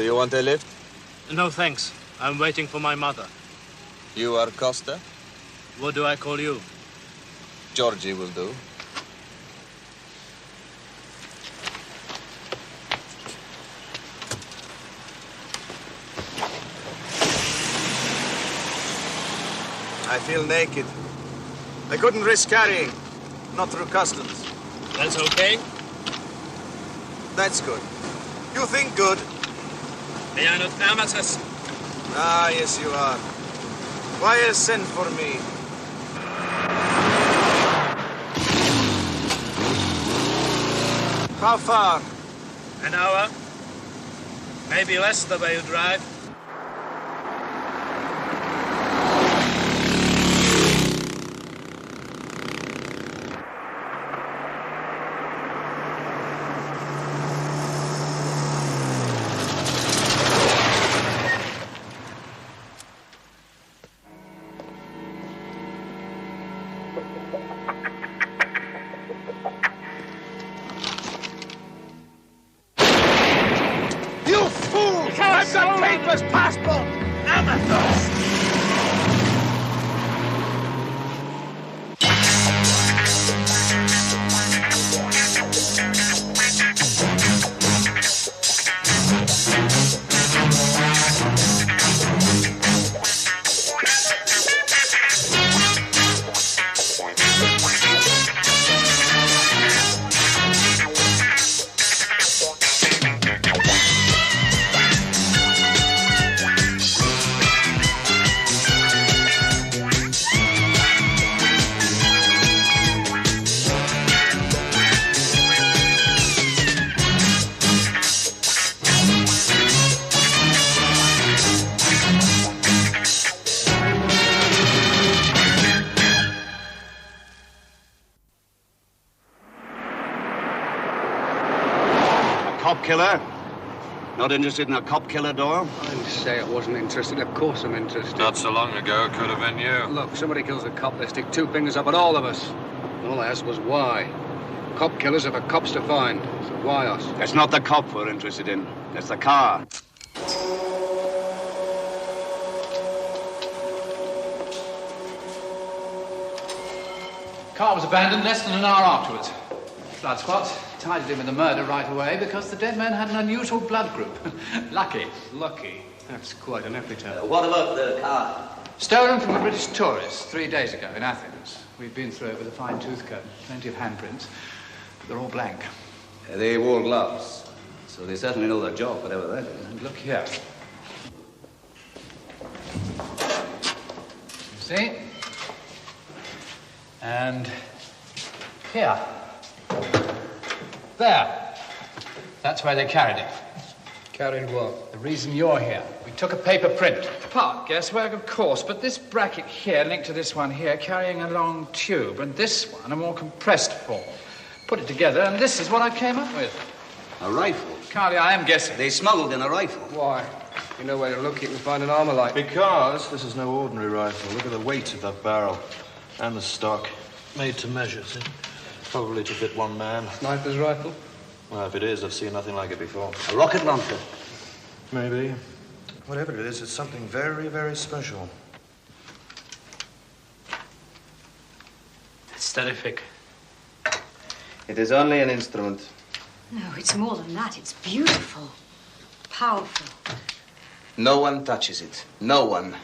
Do you want a lift? No, thanks. I'm waiting for my mother. You are Costa? What do I call you? Georgie will do. I feel naked. I couldn't risk carrying. Not through customs. That's okay? That's good. You think good? They are not amateurs. Ah, yes, you are. Why has sent for me? How far? An hour. Maybe less the way you drive. Killer? Not interested in a cop killer, Doyle? I didn't say I wasn't interested. Of course I'm interested. Not so long ago, could have been you. Look, somebody kills a cop, they stick two fingers up at all of us. All I asked was why. Cop killers are for cops to find, so why us? It's not the cop we're interested in. It's the car. Car was abandoned less than an hour afterwards. Blood spots. Tied him in the murder right away because the dead man had an unusual blood group. Lucky. Lucky. That's quite an epithet. What about the car? Stolen from a British tourist 3 days ago in Athens. We've been through it with a fine-tooth comb. Plenty of handprints, but they're all blank. They wore gloves, so they certainly know their job, whatever that is. And look here. You see? And here. There. That's where they carried it. Carried what? The reason you're here. We took a paper print. Part guesswork, of course, but this bracket here linked to this one here, carrying a long tube, and this one a more compressed form. Put it together, and this is what I came up with. A rifle? Carly, I am guessing. They smuggled in a rifle. Why? You know where to look, you can find an armor like. Because this is no ordinary rifle. Look at the weight of that barrel. And the stock. Made to measure, see? Probably to fit one man. Sniper's rifle? Well, if it is, I've seen nothing like it before. A rocket launcher? Maybe. Whatever it is, it's something very, very special. That's terrific. It is only an instrument. No, it's more than that. It's beautiful. Powerful. No one touches it. No one.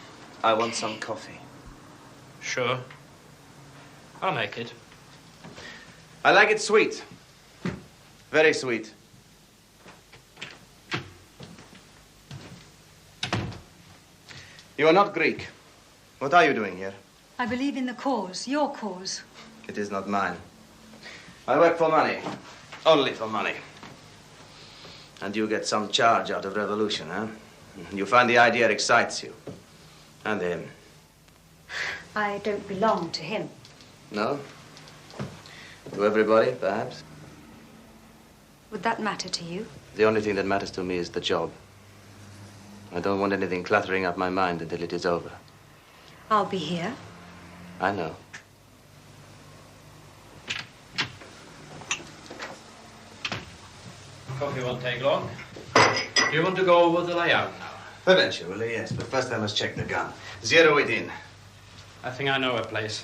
I want some coffee. Sure. I'll make it. I like it sweet. Very sweet. You are not Greek. What are you doing here? I believe in the cause, your cause. It is not mine. I work for money. Only for money. And you get some charge out of revolution, huh? You find the idea excites you. And him. I don't belong to him. No? To everybody, perhaps? Would that matter to you? The only thing that matters to me is the job. I don't want anything cluttering up my mind until it is over. I'll be here. I know. Coffee won't take long. Do you want to go over the layout now? Eventually, yes, but first I must check the gun. Zero it in. I think I know a place.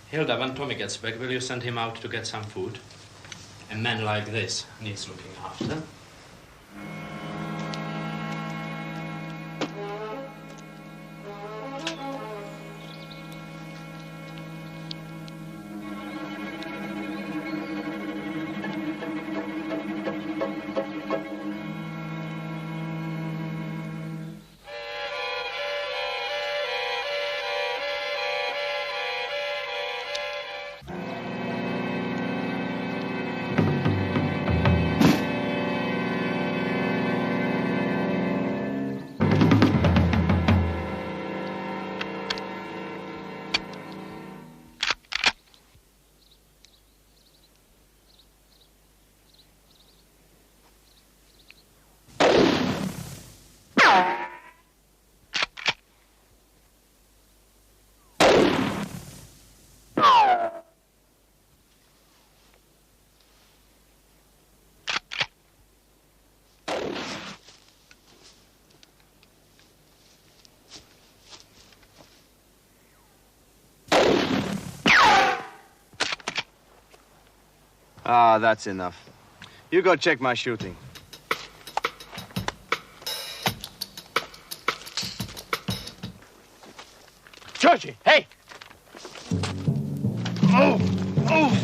Hilda, when Tommy gets back, will you send him out to get some food? A man like this needs looking after. Ah, that's enough. You go check my shooting. Georgie, hey! Move! Move!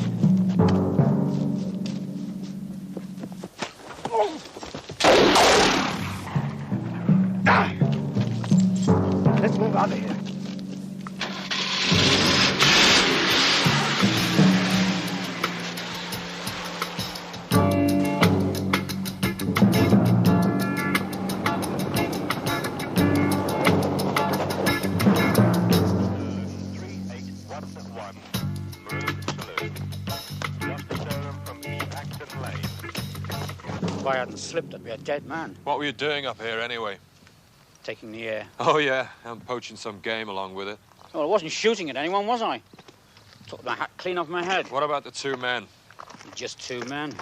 Die! Let's move out of here. If I hadn't slipped, I'd be a dead man. What were you doing up here anyway? Taking the air. Oh, yeah, and poaching some game along with it. Well, I wasn't shooting at anyone, was I? Took my hat clean off my head. What about the two men? Just two men.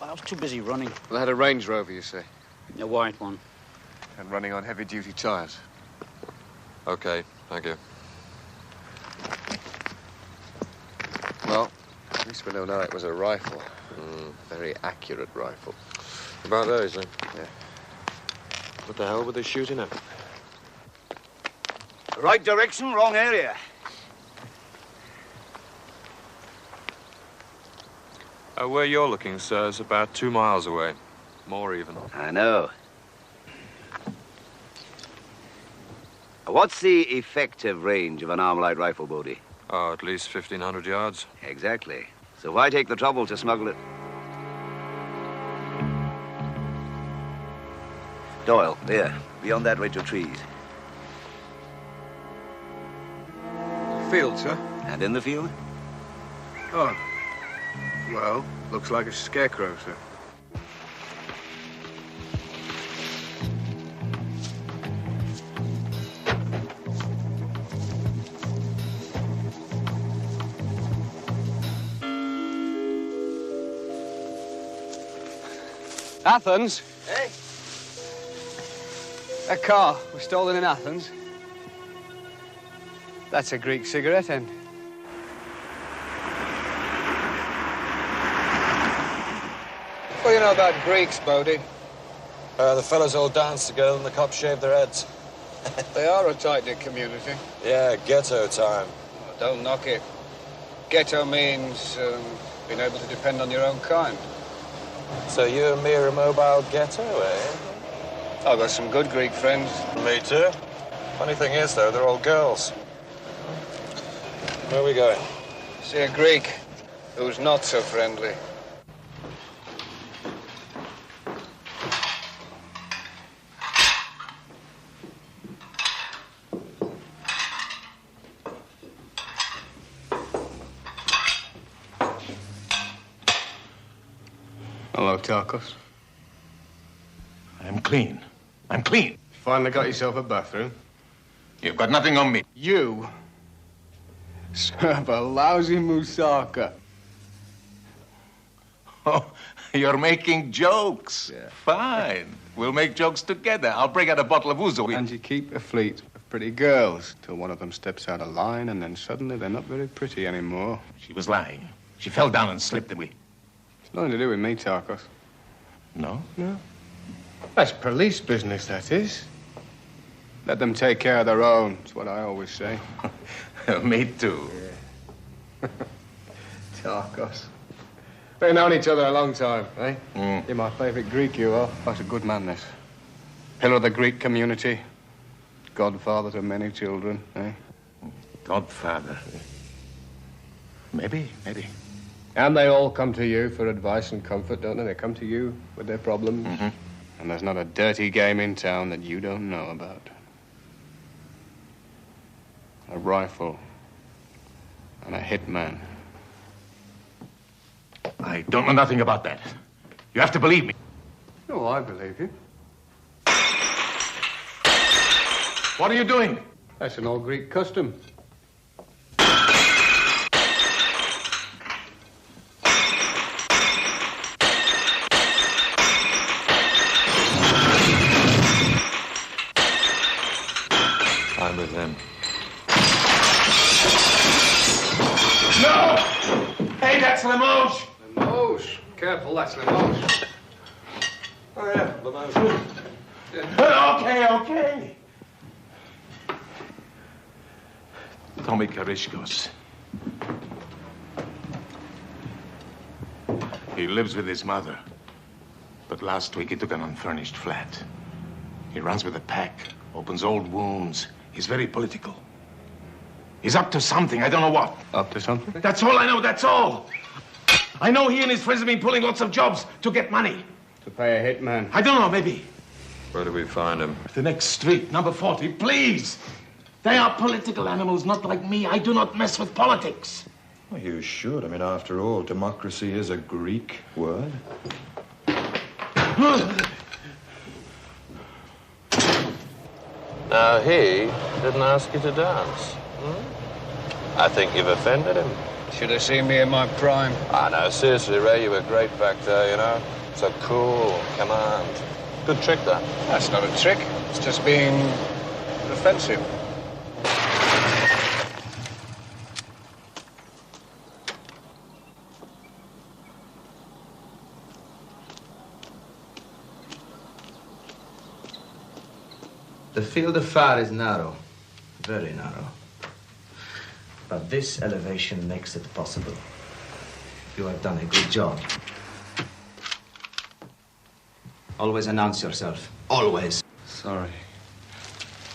Well, I was too busy running. They had a Range Rover, you say? A white one. And running on heavy-duty tyres. Okay, thank you. Well, at least we know now it was a rifle. Very accurate rifle. About those, then? Yeah. What the hell were they shooting at? Right direction, wrong area. Where you're looking, sir, is about 2 miles away. More even. I know. What's the effective range of an Armalite rifle, Bodie? Oh, at least 1,500 yards. Exactly. So why take the trouble to smuggle it? Doyle, there, beyond that ridge of trees. Field, sir? And in the field? Oh. Well, looks like a scarecrow, sir. Athens? Hey? A car was stolen in Athens. That's a Greek cigarette end. What do you know about Greeks, Bodie? The fellas all dance together and the cops shave their heads. They are a tight-knit community. Yeah, ghetto time. Don't knock it. Ghetto means being able to depend on your own kind. So you and me are a mobile ghetto, eh? I've got some good Greek friends. Me too. Funny thing is, though, they're all girls. Where are we going? See a Greek who's not so friendly. Hello, Tarkos. I'm clean. I'm clean. Finally got yourself a bathroom? You've got nothing on me. You serve a lousy moussaka. Oh, you're making jokes. Yeah. Fine. We'll make jokes together. I'll break out a bottle of ouzo. And you keep a fleet of pretty girls till one of them steps out of line, and then suddenly they're not very pretty anymore. She was lying. She fell down and slipped away. It's nothing to do with me, Tarkos. No? No. That's police business, that is. Let them take care of their own. That's what I always say. Me too. Yeah. Tarkos. We've known each other a long time, eh? You're my favorite Greek, you are. That's a good man, this. Pillar of the Greek community. Godfather to many children, eh? Godfather. Maybe. And they all come to you for advice and comfort, don't they? They come to you with their problems. Mm-hmm. And there's not a dirty game in town that you don't know about. A rifle and a hitman. I don't know nothing about that. You have to believe me. Oh, I believe you. What are you doing? That's an old Greek custom. I'm with him. No! Hey, that's Limoges! Limoges? Careful, that's Limoges. Oh, yeah, Limoges. Okay. Tommy Karishkos. He lives with his mother. But last week he took an unfurnished flat. He runs with a pack, opens old wounds. He's very political. He's up to something, I don't know what. Up to something? That's all I know, that's all. I know he and his friends have been pulling lots of jobs to get money. To pay a hitman? I don't know, maybe. Where do we find him? The next street, number 40, please. They are political animals, not like me. I do not mess with politics. Well, you should. I mean, after all, democracy is a Greek word. Now, he didn't ask you to dance. I think you've offended him. Should have seen me in my prime. No, seriously, Ray, you were great back there, you know? So cool, command. Good trick, that. That's not a trick. It's just being offensive. The field of fire is narrow, very narrow. But this elevation makes it possible. You have done a good job. Always announce yourself. Always. Sorry.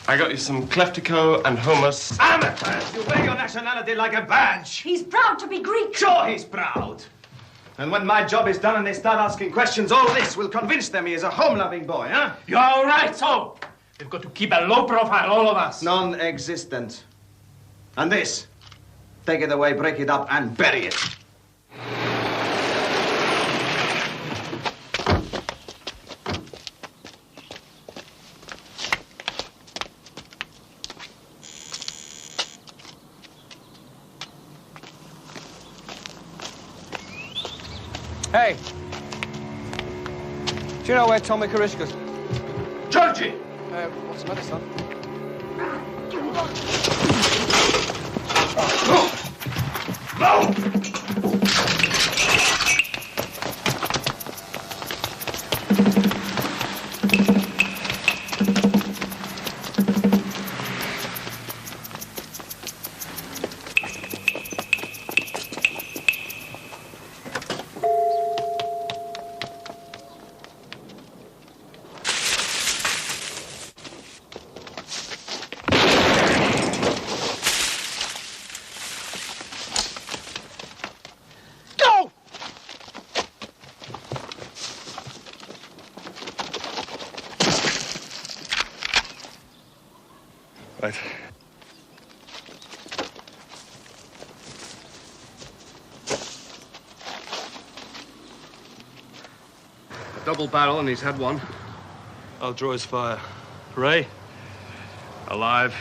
I got you some Kleftico and hummus. Amateurs! You wear your nationality like a badge. He's proud to be Greek. Sure he's proud. And when my job is done and they start asking questions, all this will convince them he is a home-loving boy, huh? You're all right, so. We've got to keep a low profile, all of us. Non-existent. And this, take it away, break it up, and bury it. Hey! Do you know where Tommy Karishka's? Georgie! What's the matter, son? No! Right. A double barrel, and he's had one. I'll draw his fire. Ray? Alive.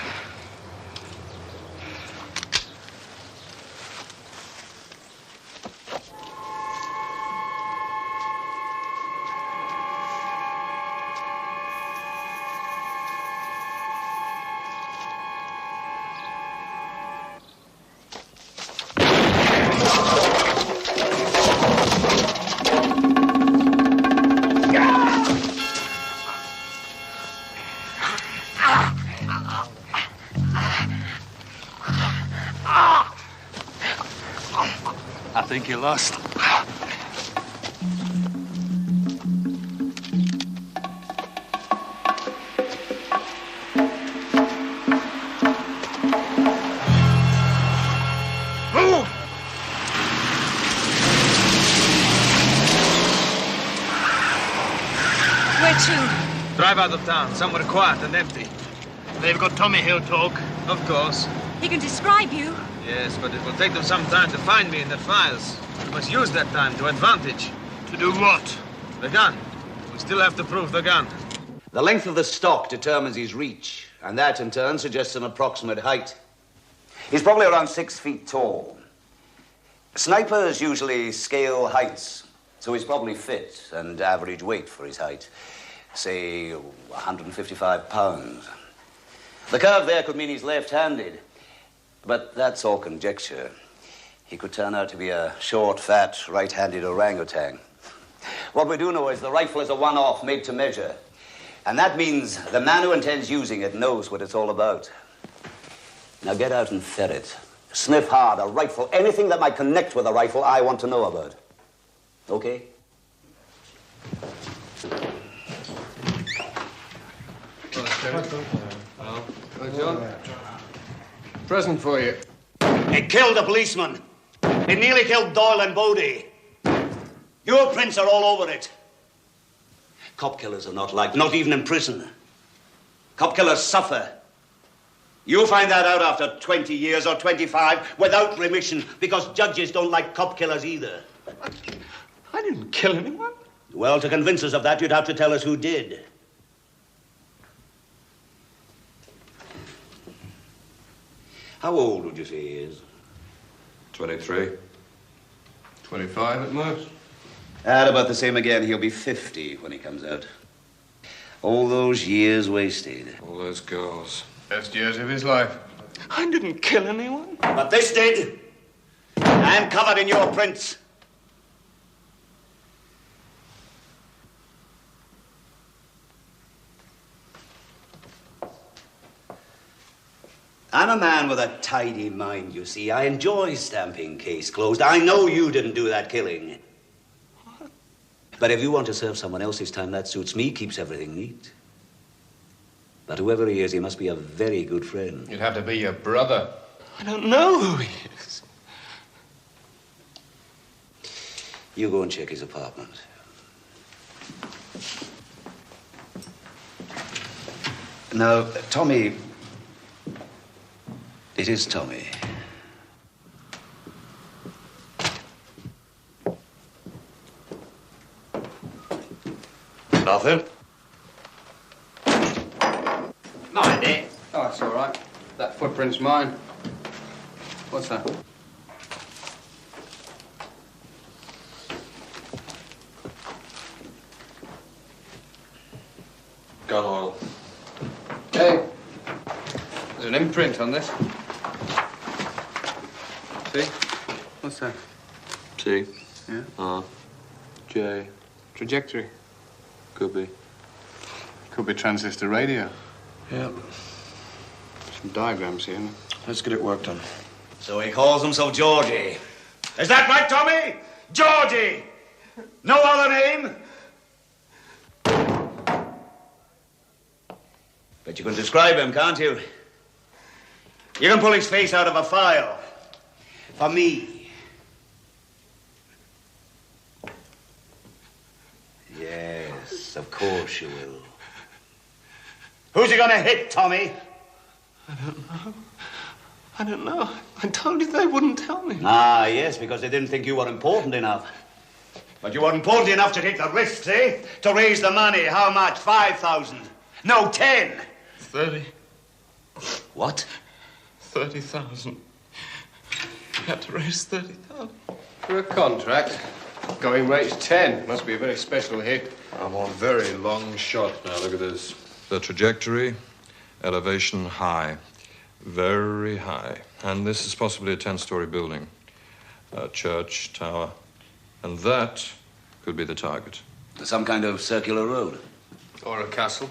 think you lost. Where to? Drive out of town, somewhere quiet and empty. They've got Tommy Hill talk. Of course. He can describe you. Yes, but it will take them some time to find me in their files. We must use that time to advantage. To do what? The gun. We still have to prove the gun. The length of the stock determines his reach, and that in turn suggests an approximate height. He's probably around 6 feet tall. Snipers usually scale heights, so he's probably fit and average weight for his height. Say, 155 pounds. The curve there could mean he's left-handed, but that's all conjecture. He could turn out to be a short, fat, right-handed orangutan. What we do know is the rifle is a one-off, made to measure. And that means the man who intends using it knows what it's all about. Now get out and ferret. Sniff hard, a rifle, anything that might connect with a rifle I want to know about. Okay? John. Present for you. It killed a policeman. It nearly killed Doyle and Bodie. Your prints are all over it. Cop killers are not liked, not even in prison. Cop killers suffer. You'll find that out after 20 years or 25 without remission, because judges don't like cop killers either. I didn't kill anyone. Well, to convince us of that, you'd have to tell us who did. How old would you say he is? 23. 25 at most. At about the same again. He'll be 50 when he comes out. All those years wasted. All those girls. Best years of his life. I didn't kill anyone. But this did. I'm covered in your prints. I'm a man with a tidy mind, you see. I enjoy stamping case closed. I know you didn't do that killing. What? But if you want to serve someone else's time, that suits me, keeps everything neat. But whoever he is, he must be a very good friend. You'd have to be your brother. I don't know who he is. You go and check his apartment. Now, Tommy... It is Tommy. Nothing. Mind it. Oh, it's all right. That footprint's mine. What's that? Gun oil. Hey, there's an imprint on this. See? What's that? T. Yeah? R. J. Trajectory. Could be. Could be transistor radio. Yeah. Some diagrams here. Let's get it worked on. So he calls himself Georgie. Is that right, Tommy? Georgie! No other name? But you can describe him, can't you? You can pull his face out of a file. For me. Yes, of course you will. Who's he gonna hit, Tommy? I don't know. I don't know. I told you they wouldn't tell me. Ah, yes, because they didn't think you were important enough. But you were important enough to take the risks, eh? To raise the money. How much? 5,000. No, 10. 30. What? 30,000. You had to raise 30,000. For a contract, going rate's 10. Must be a very special hit. I'm on very long shot now. Look at this. The trajectory, elevation high. Very high. And this is possibly a 10-story building. A church, tower. And that could be the target. Some kind of circular road. Or a castle.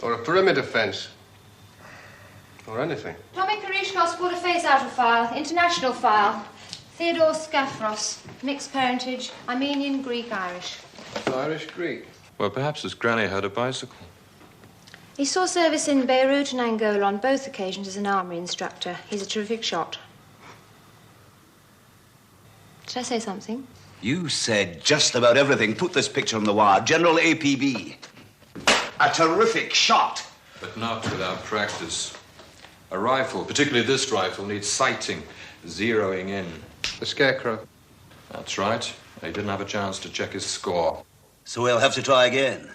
Or a perimeter fence. Or anything. Tommy Karishkov's pulled a face out of file. International file. Theodore Scaffros, mixed parentage, Armenian, Greek, Irish. Irish Greek. Well, perhaps his granny had a bicycle. He saw service in Beirut and Angola on both occasions as an army instructor. He's a terrific shot. Did I say something? You said just about everything. Put this picture on the wire. General APB. A terrific shot. But not without practice. A rifle, particularly this rifle, needs sighting, zeroing in. The Scarecrow. That's right. He didn't have a chance to check his score. So we'll have to try again.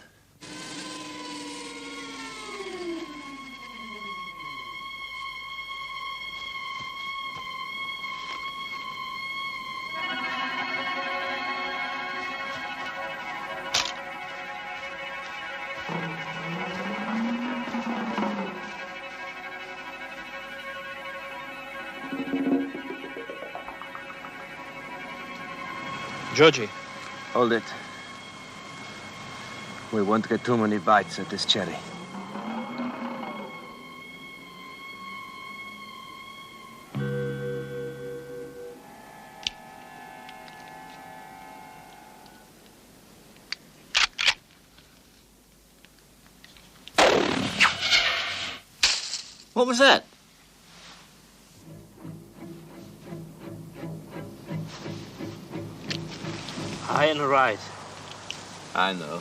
Georgie. Hold it. We won't get too many bites at this cherry. What was that? High and right. I know.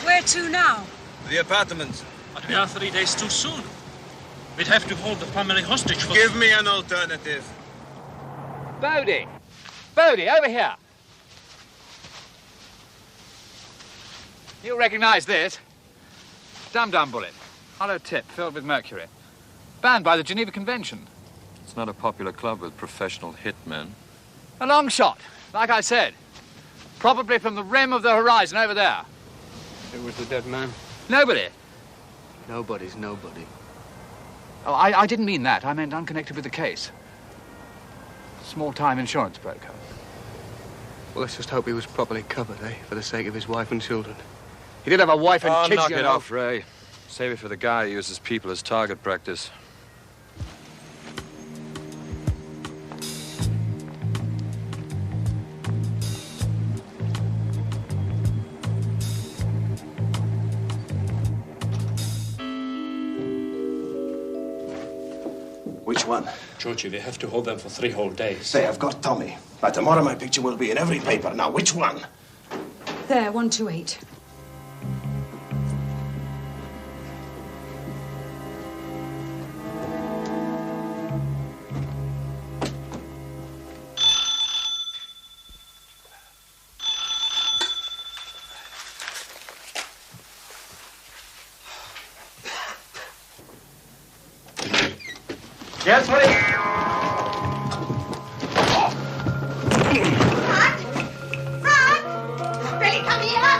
Where to now? The apartments. But we are 3 days too soon. We'd have to hold the family hostage for... Give me an alternative. Bodie! Bodie, over here! You'll recognize this. Dum-dum bullet. Hollow tip filled with mercury. Banned by the Geneva Convention. It's not a popular club with professional hitmen. A long shot, like I said. Probably from the rim of the horizon over there. Who was the dead man? Nobody. Nobody's nobody. Oh, I didn't mean that. I meant unconnected with the case. Small-time insurance broker. Well, let's just hope he was properly covered, eh? For the sake of his wife and children. He did have a wife and kids, knock you it know. off, Ray. Save it for the guy who uses people as target practice. Which one? Georgie, we have to hold them for 3 whole days. Say, I've got Tommy. By tomorrow, my picture will be in every paper. Now, which one? There, 128. Yes, what is Billy, come here!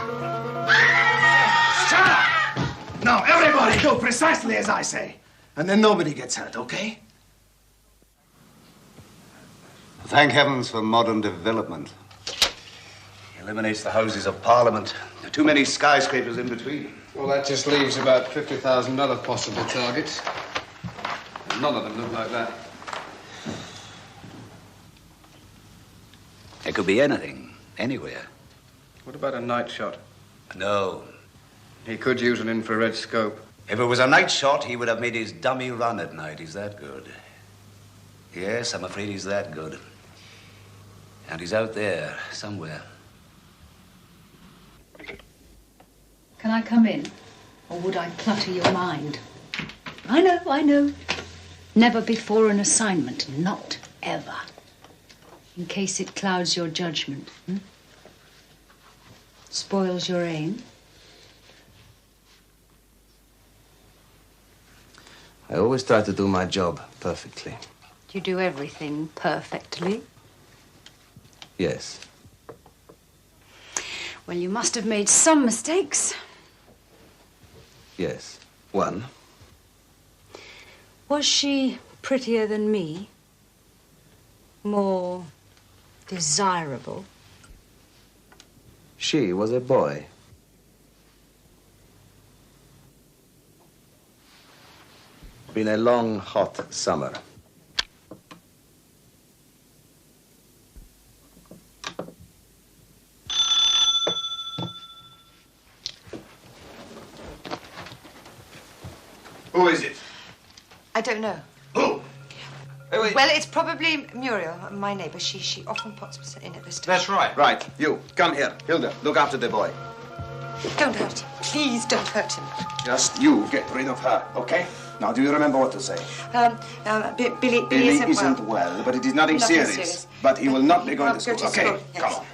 Shut up! Now, everybody do precisely as I say. And then nobody gets hurt, okay? Thank heavens for modern development. Eliminates the Houses of Parliament. There are too many skyscrapers in between. Well, that just leaves about 50,000 other possible targets. None of them look like that. It could be anything, anywhere. What about a night shot? No. He could use an infrared scope. If it was a night shot, he would have made his dummy run at night. He's that good. Yes, I'm afraid he's that good. And he's out there, somewhere. Can I come in? Or would I clutter your mind? I know. Never before an assignment, not ever. In case it clouds your judgment. Spoils your aim. I always try to do my job perfectly. You do everything perfectly. Yes. Well, you must have made some mistakes. Yes. One. Was she prettier than me? More desirable? She was a boy. Been a long, hot summer. Who is it? I don't know. Who? Well, it's probably Muriel, my neighbour. She often puts in at this time. That's right. Right. You, come here. Hilda, look after the boy. Don't hurt him. Please don't hurt him. Just you get rid of her, okay? Now, do you remember what to say? Billy Billy isn't isn't well. well, but it is nothing Nothing serious. serious. But he will not be going Go to school. to Okay, school, yes. come on.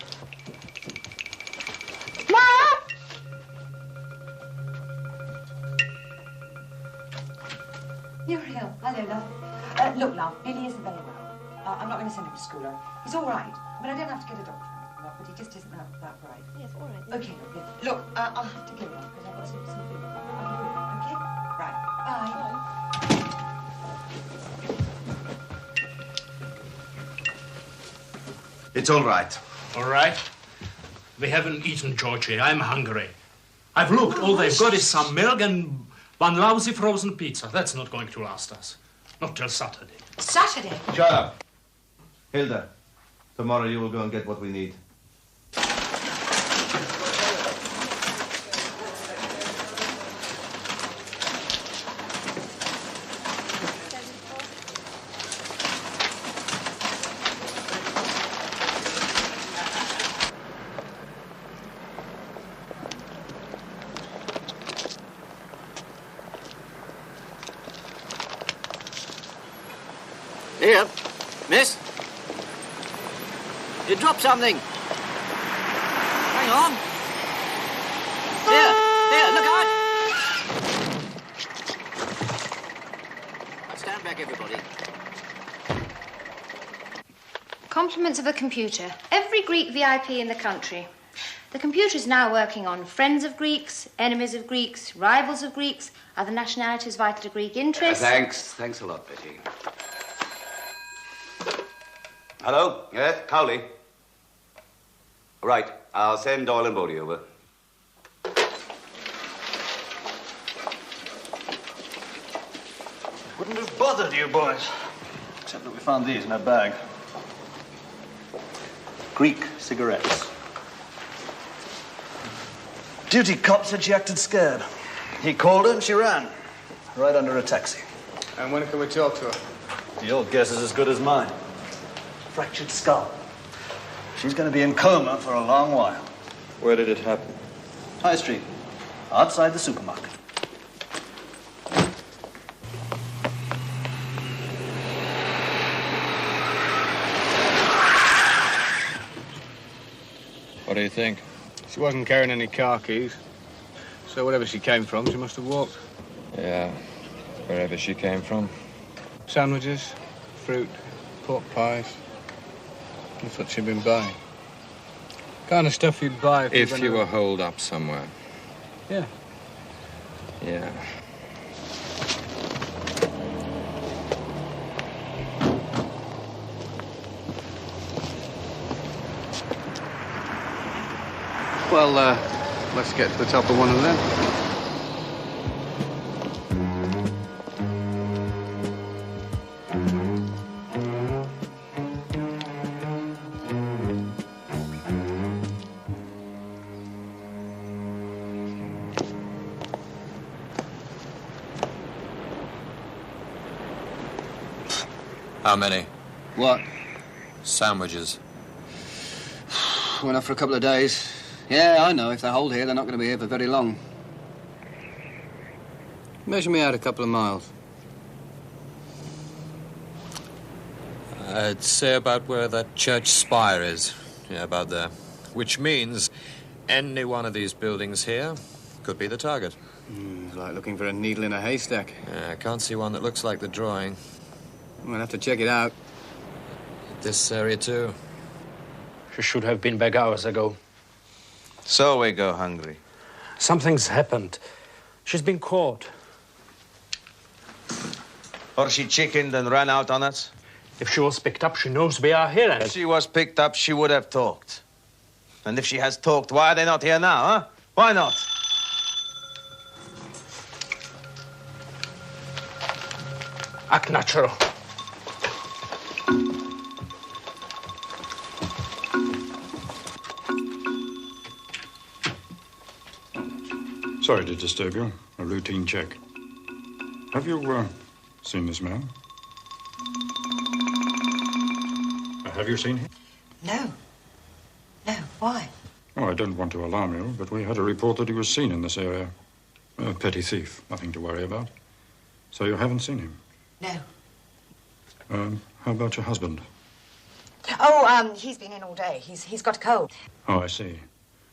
Muriel, hello, love. Look, love, Billy isn't very well. I'm not going to send him to school. He's all right. I mean, I don't have to get a doctor or anything, love, but he just isn't that bright. Yes, all right. Okay, lovely. Look, I'll have to go now because I've got some food. I'll be with you, okay? Right. Bye. It's all right. All right? We haven't eaten, Georgie. I'm hungry. I've looked. All they've got is some milk and one lousy frozen pizza. That's not going to last us. Not till Saturday. Saturday? Shut up. Hilda, tomorrow you will go and get what we need. Here, miss. You dropped something. Hang on. Here, look out. Now stand back, everybody. Compliments of a computer. Every Greek VIP in the country. The computer is now working on friends of Greeks, enemies of Greeks, rivals of Greeks, other nationalities vital to Greek interests. Thanks a lot, Betty. Hello? Yes, Cowley? Right, I'll send Doyle and Bodie over. Wouldn't have bothered you boys, except that we found these in a bag. Greek cigarettes. Duty cop said she acted scared. He called her and she ran, right under a taxi. And when can we talk to her? Your guess is as good as mine. Fractured skull. She's going to be in coma for a long while. Where did it happen? High Street, outside the supermarket. What do you think? She wasn't carrying any car keys. So wherever she came from, she must have walked. Yeah, wherever she came from. Sandwiches, fruit, pork pies. That's what she'd been buying. Kind of stuff you'd buy If you were holed up somewhere. Yeah. Yeah. Well, let's get to the top of one of them. How many? What? Sandwiches. Enough for a couple of days. Yeah, I know. If they hold here, they're not going to be here for very long. Measure me out a couple of miles. I'd say about where that church spire is. Yeah, about there. Which means any one of these buildings here could be the target. It's like looking for a needle in a haystack. Yeah, I can't see one that looks like the drawing. We'll have to check it out. This area, too. She should have been back hours ago. So we go hungry. Something's happened. She's been caught. Or she chickened and ran out on us? If she was picked up, she knows we are here. If she was picked up, she would have talked. And if she has talked, why are they not here now, huh? Why not? Act natural. Sorry to disturb you. A routine check. Have you, seen this man? Have you seen him? No. No, why? Oh, I don't want to alarm you, but we had a report that he was seen in this area. A petty thief, nothing to worry about. So you haven't seen him? No. How about your husband? Oh, he's been in all day. He's got a cold. Oh, I see.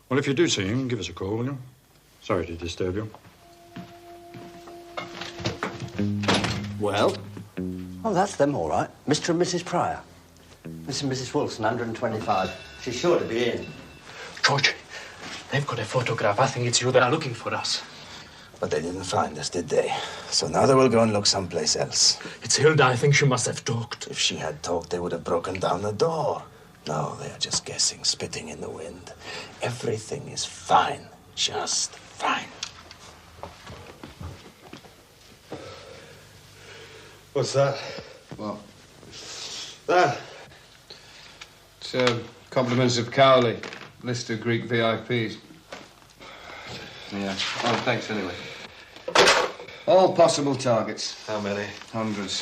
Well, if you do see him, give us a call, will you? Sorry to disturb you. Well? Oh, that's them, all right. Mr. and Mrs. Pryor. Miss and Mrs. Wilson, 125. She's sure to be in. George, they've got a photograph. I think it's you that are looking for us. But they didn't find us, did they? So now they will go and look someplace else. It's Hilda. I think she must have talked. If she had talked, they would have broken down the door. No, they are just guessing, spitting in the wind. Everything is fine. Just fine. What's that? What? That. It's compliments of Cowley. List of Greek VIPs. Yeah. Oh, thanks anyway. All possible targets. How many? Hundreds.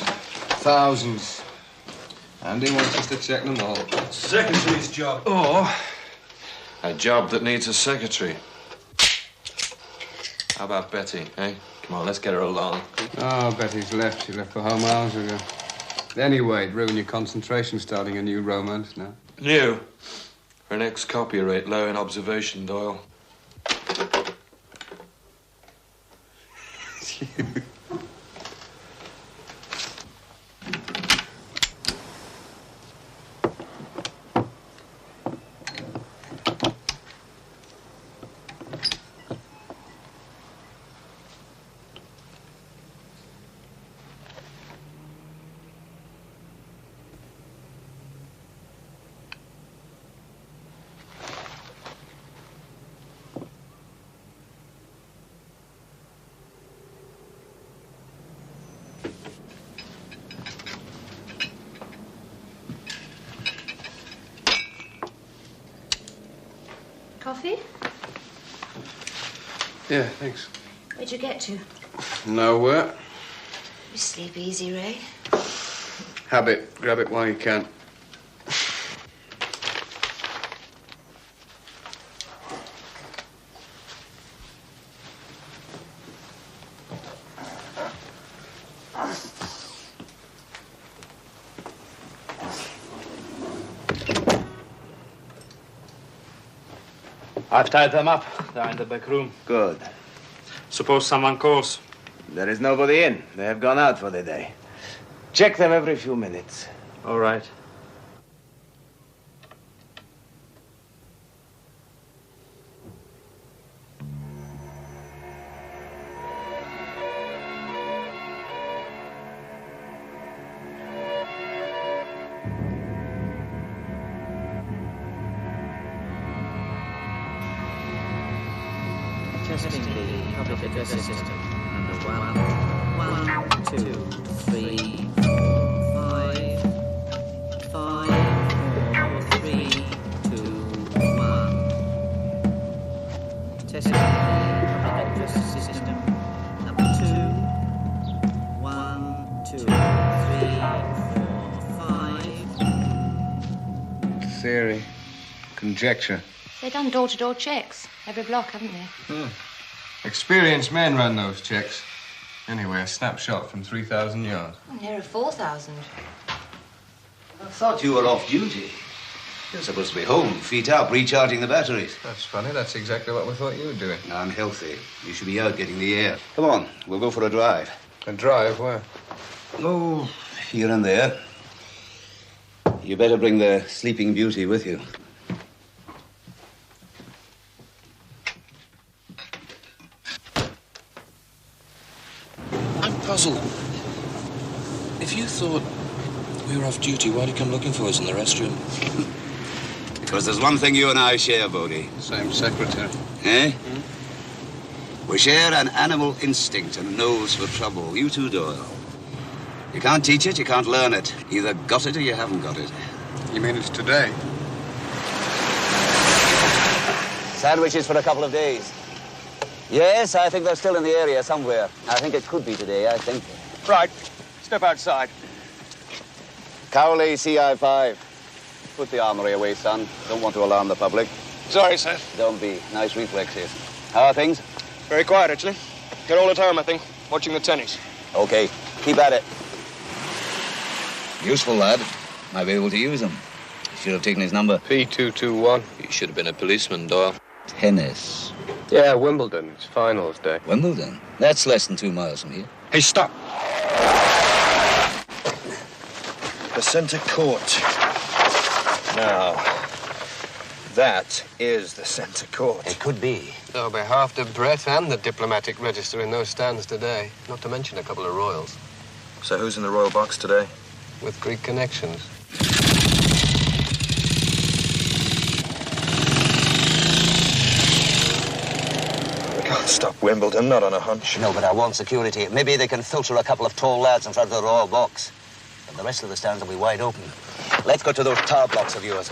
Thousands. And he wants us to check them all. Secretary's job. Or a job that needs a secretary. How about Betty, eh? Come on, let's get her along. Oh, Betty's left. She left for home hours ago. Anyway, it'd ruin your concentration starting a new romance now. New. For an ex-copy rate low in observation, Doyle. Coffee? Yeah, thanks. Where'd you get to? Nowhere. You sleep easy, Ray. Habit. Grab it while you can. I've tied them up. They're in the back room. Good. Suppose someone calls. There is nobody in. They have gone out for the day. Check them every few minutes. All right. Testing the public address system. Number 1, 1, 2, 3, 5, 5, 4, 3, 2, 1. Testing the public address system. Number 2, 1, 2, 3, 4, 5. Theory. Conjecture. They've done door-to-door checks. Every block, haven't they? Experienced men ran those checks. Anyway, a snapshot from 3,000 yards. Nearer 4,000. I thought you were off duty. You're supposed to be home, feet up, recharging the batteries. That's funny. That's exactly what we thought you were doing. I'm healthy. You should be out getting the air. Come on, we'll go for a drive. A drive? Where? Oh, here and there. You better bring the Sleeping Beauty with you. I'm puzzled. If you thought we were off duty, why'd you come looking for us in the restroom? Because there's one thing you and I share, Bodie. Same secretary. Eh? We share an animal instinct and a nose for trouble. You too, Doyle. You can't teach it, you can't learn it. You either got it or you haven't got it. You mean it's today? Sandwiches for a couple of days. Yes, I think they're still in the area somewhere. I think it could be today, I think. Right. Step outside. Cowley, CI5. Put the armory away, son. Don't want to alarm the public. Sorry, sir. Don't be. Nice reflexes. How are things? Very quiet, actually. Here all the time, I think. Watching the tennis. Okay. Keep at it. Useful lad. Might be able to use him. Should have taken his number. P221. You should have been a policeman, Doyle. Tennis. Yeah, Wimbledon. It's finals day. Wimbledon? That's less than 2 miles from here. Hey, stop. The centre court. Now, that is the centre court. It could be. There'll be half the breadth and the diplomatic register in those stands today. Not to mention a couple of royals. So who's in the royal box today? With Greek connections. We can't stop Wimbledon, not on a hunch. No, but I want security. Maybe they can filter a couple of tall lads in front of the royal box. But the rest of the stands will be wide open. Let's go to those tar blocks of yours.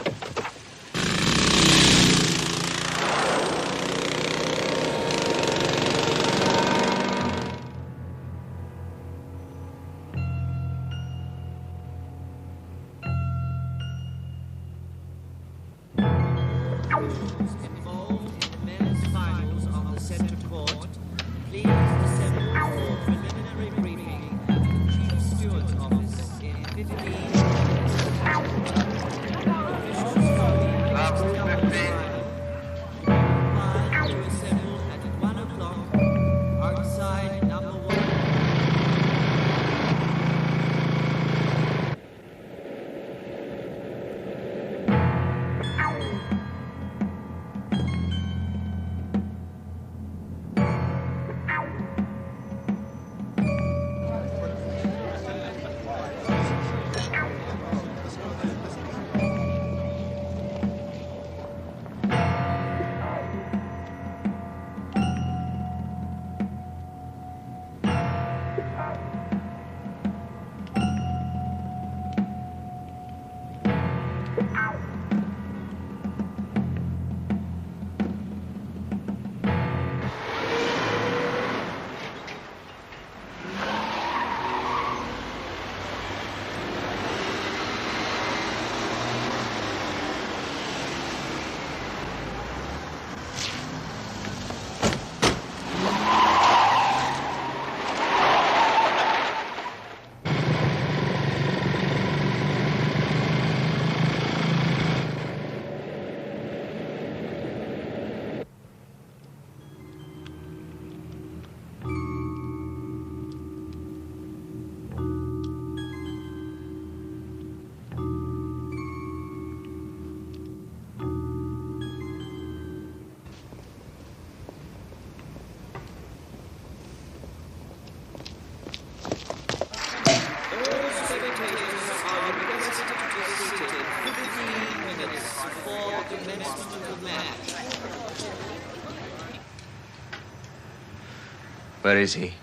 Where is he?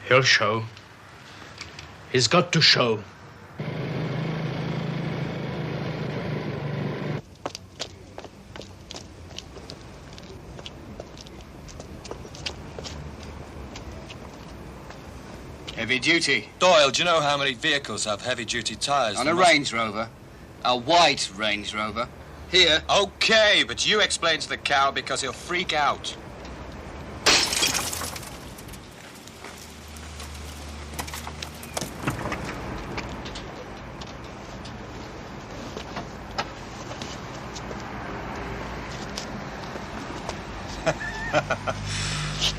He'll show. He's got to show. Heavy duty. Doyle, do you know how many vehicles have heavy-duty tyres? On a Range Rover. A white Range Rover. Here. Okay, but you explain to the cow because he'll freak out.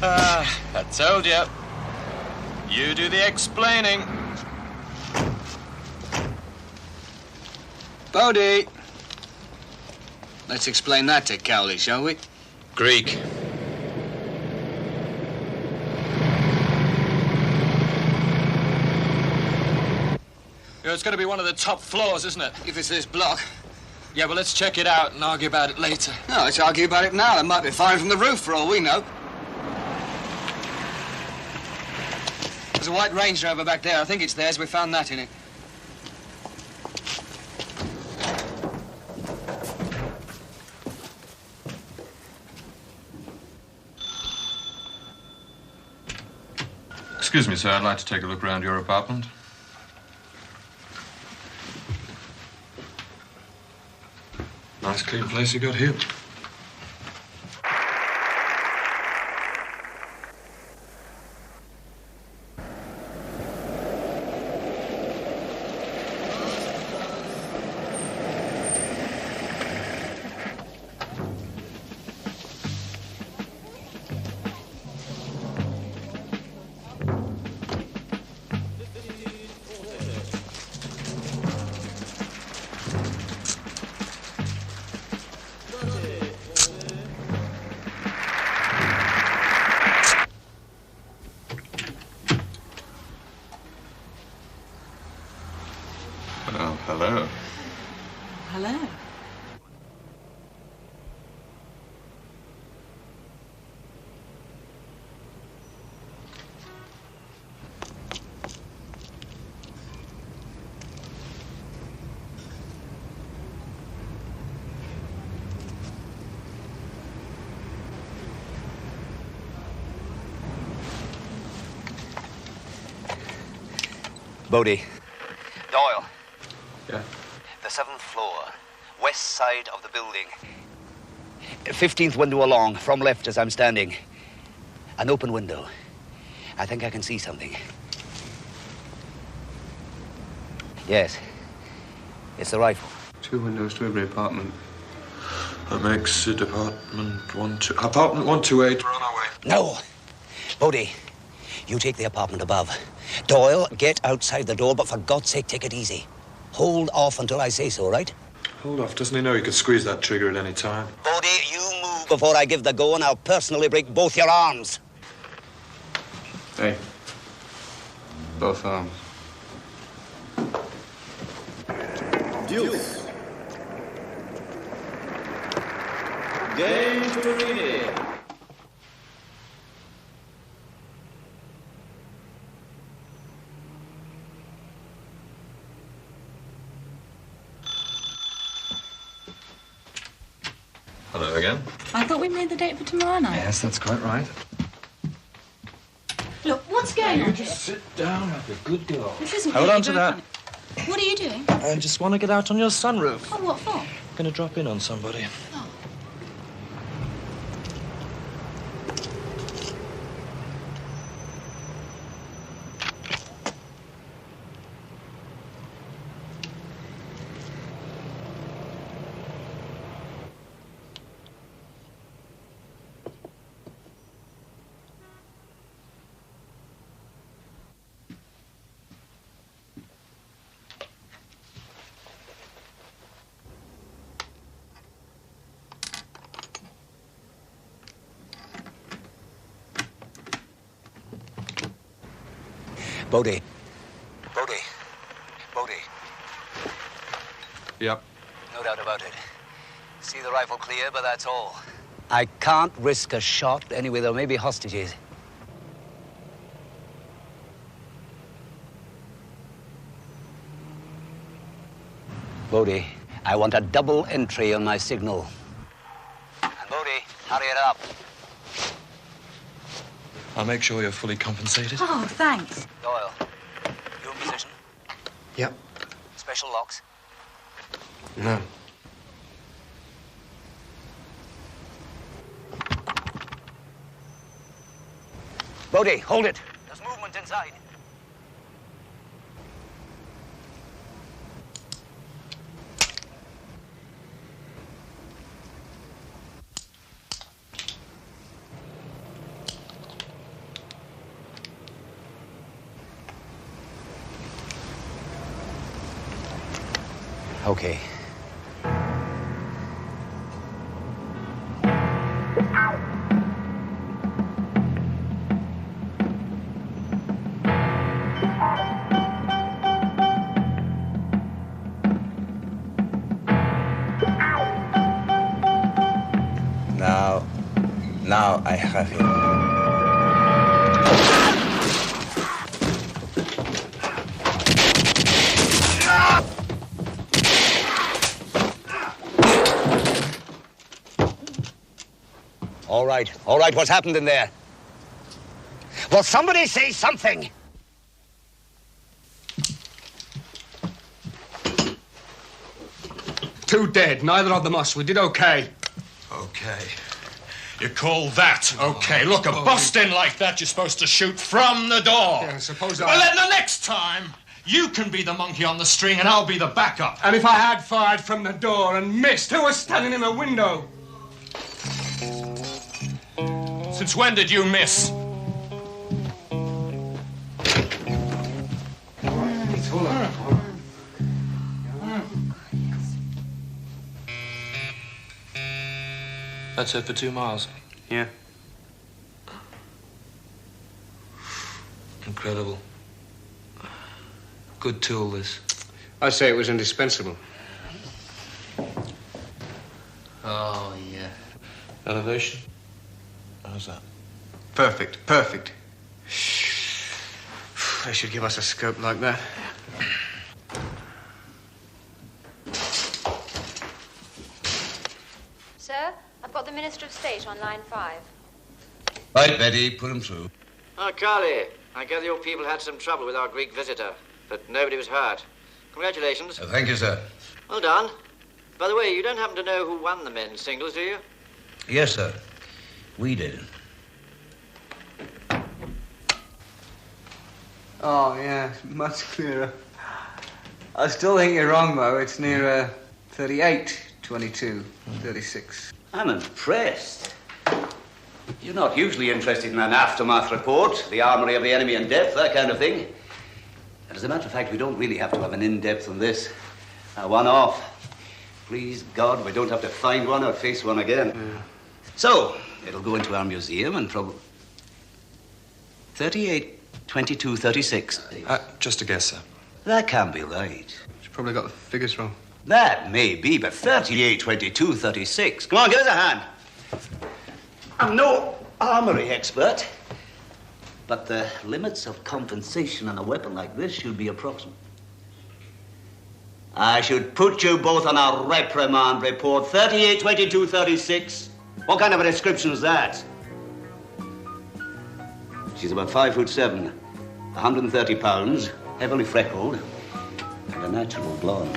I told you. You do the explaining. Bodie. Let's explain that to Cowley, shall we? Greek. Yeah, it's going to be one of the top floors, isn't it? If it's this block. Yeah, well, let's check it out and argue about it later. No, let's argue about it now. It might be firing from the roof for all we know. There's a white Range Rover back there. I think it's theirs. We found that in it. Excuse me, sir. I'd like to take a look around your apartment. Nice clean place you got here. Oh, hello. Hello. Bodie. Doyle. Yeah? The 7th floor, west side of the building. 15th window along, from left as I'm standing. An open window. I think I can see something. Yes. It's the rifle. 2 windows to every apartment. That makes it apartment 128. We're on our way. No! Bodie, you take the apartment above. Doyle, get outside the door, but for God's sake, take it easy. Hold off until I say so, right? Hold off. Doesn't he know he could squeeze that trigger at any time? Bodie, you move before I give the go, and I'll personally break both your arms. Hey. Both arms. Deuce. Game to read it. Hello again. I thought we made the date for tomorrow night. Yes, that's quite right. Look, what's going on? Just sit down like a good girl. This isn't Hold really on to very that. funny. What are you doing? I just want to get out on your sunroof. Oh, what for? Gonna drop in on somebody. Bodie. Bodie. Bodie. Yep. No doubt about it. See the rifle clear, but that's all. I can't risk a shot. Anyway, there may be hostages. Bodie, I want a double entry on my signal. And Bodie, hurry it up. I'll make sure you're fully compensated. Oh, thanks. Doyle, you in position? Yep. Special locks? No. Bodie, hold it. There's movement inside. Okay. Now I have him. All right, what's happened in there? Will somebody say something? Two dead, neither of them us. We did okay. Okay. You call that okay? Look, a bust in like that, you're supposed to shoot from the door. Yeah, suppose Well, then the next time, you can be the monkey on the string and I'll be the backup. And if I had fired from the door and missed, who was standing in the window? Since when did you miss? That's it for 2 miles. Yeah. Incredible. Good tool, this. I say it was indispensable. Oh, yeah. Elevation? How's that? Perfect. They should give us a scope like that. Sir, I've got the Minister of State on line 5. Right, Betty, put him through. Oh, Carly, I gather your people had some trouble with our Greek visitor, but nobody was hurt. Congratulations. Thank you, sir. Well done. By the way, you don't happen to know who won the men's singles, do you? Yes, sir. We did. Oh, yeah, much clearer. I still think you're wrong, though. It's nearer 38, 22, 36. I'm impressed. You're not usually interested in an aftermath report, the armory of the enemy in depth, that kind of thing. And as a matter of fact, we don't really have to have an in-depth on this. A one-off. Please God, we don't have to find one or face one again. Yeah. So, it'll go into our museum and probably... 38, 22, 36. Just a guess, sir. That can't be right. She's probably got the figures wrong. That may be, but 38, 22, 36. Come on, give us a hand. I'm no armory expert, but the limits of compensation on a weapon like this should be approximate. I should put you both on a reprimand report. 38, 22, 36. What kind of a description is that? She's about 5'7", 130 pounds, heavily freckled, and a natural blonde.